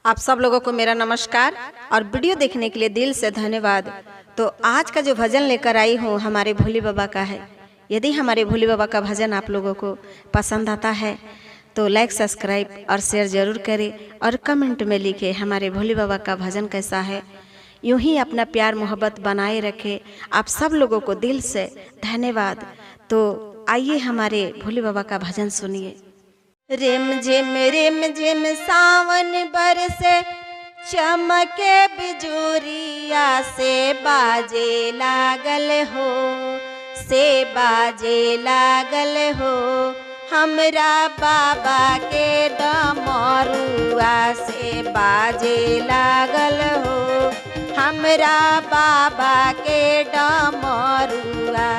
आप सब लोगों को मेरा नमस्कार और वीडियो देखने के लिए दिल से धन्यवाद। तो आज का जो भजन लेकर आई हूँ हमारे भोले बाबा का है। यदि हमारे भोले बाबा का भजन आप लोगों को पसंद आता है तो लाइक, सब्सक्राइब और शेयर ज़रूर करें और कमेंट में लिखें हमारे भोले बाबा का भजन कैसा है। यूं ही अपना प्यार मोहब्बत बनाए रखें। आप सब लोगों को दिल से धन्यवाद। तो आइए हमारे भोले बाबा का भजन सुनिए। रिम झिम सावन बरसे, चमके बिजुरिया से बाजे लागल हो, से बाजे लागल हो। हमरा बाबा के डमरुआ से बाजे लागल हो, हमरा बाबा के डमरुआ।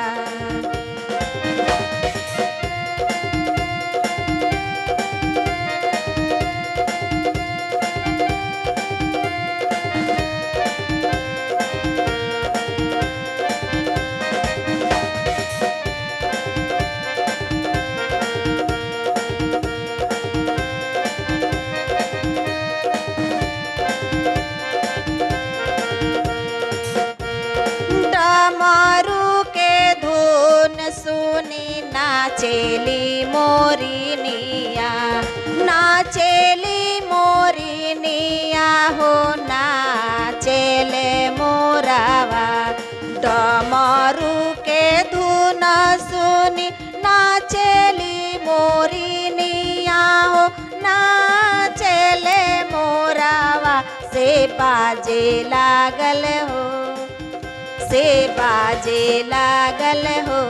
नाचेली मोरिनिया, नाचेली मोरिनिया हो, नाचेले मोरावा। डमरू के धुन सुनी नाचेली मोरिनिया हो, नाचेले मोरावा। से बाजे लागल हो, से बाजे लागल हो।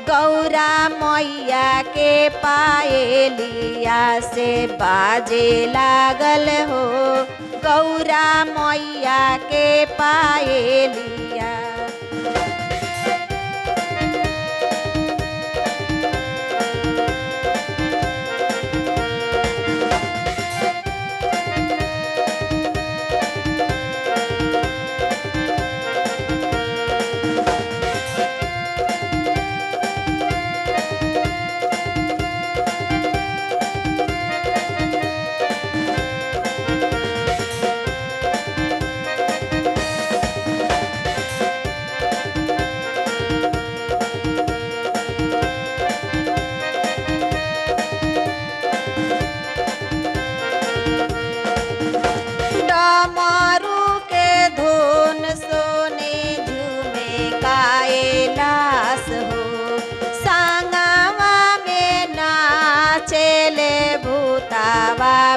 गौरा मैया के पायलिया से बाजे लागल हो, गौरा मैया के पायलिया।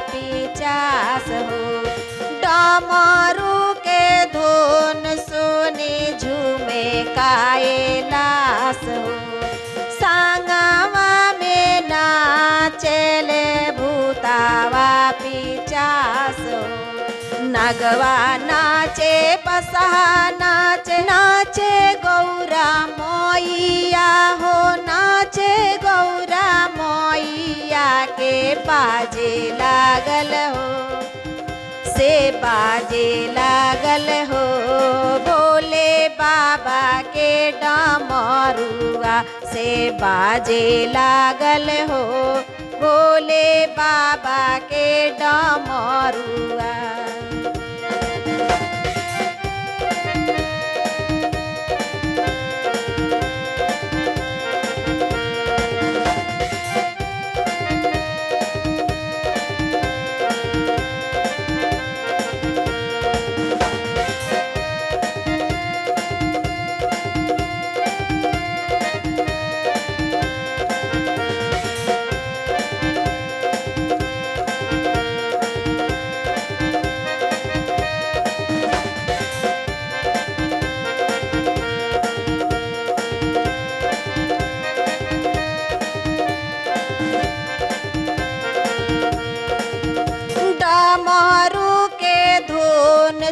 पिचास हो, डमरू के धुन सुनी झूमे कैलाश हो। संगवा में नाचेले भूतावा पिचास हो। नगवा नाचे, बसहा नाचे, नाचे गौरा मैया हो, नाचे गौरा मैया के बाजे लागल हो, से बाजे लागल हो। भोले बाबा के डमरुआ से बाजे लागल हो, भोले बाबा के डमरुआ।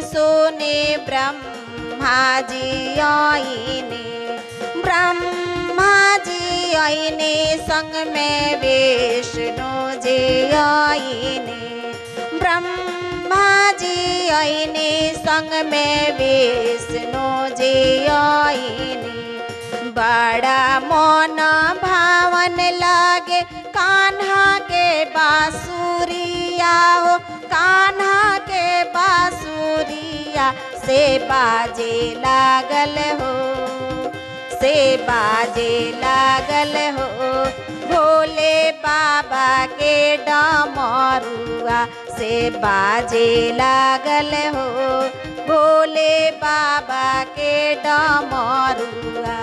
सुने ब्रह्मा जी आईने, ब्रह्मा जी आईने, संग में विष्णु जी आईने। ब्रह्मा जी आईने, संग में विष्णु जी आईने। बड़ा मन भावन लागे कान्हा के बांसुरिया हो, कान्हा से बाजे लागल हो, से बाजे लागल हो। भोले बाबा के डमरुआ से बाजे लागल हो, भोले बाबा के डमरुआ।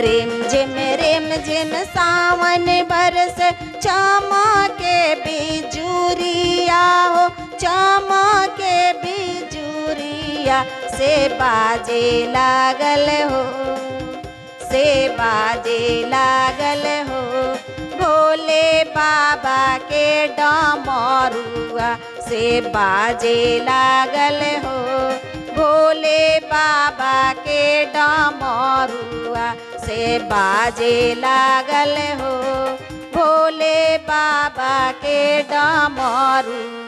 रिम झिम सावन बरस चमके बिजुरिया हो, चमके बिजुरिया से बाजे लागल हो, से बाजे लागल हो। भोले बाबा के डमरुआ से बाजे लागल हो, भोले बाबा के डमरुआ से बाजे लागल हो, भोले बाबा के डमरुआ।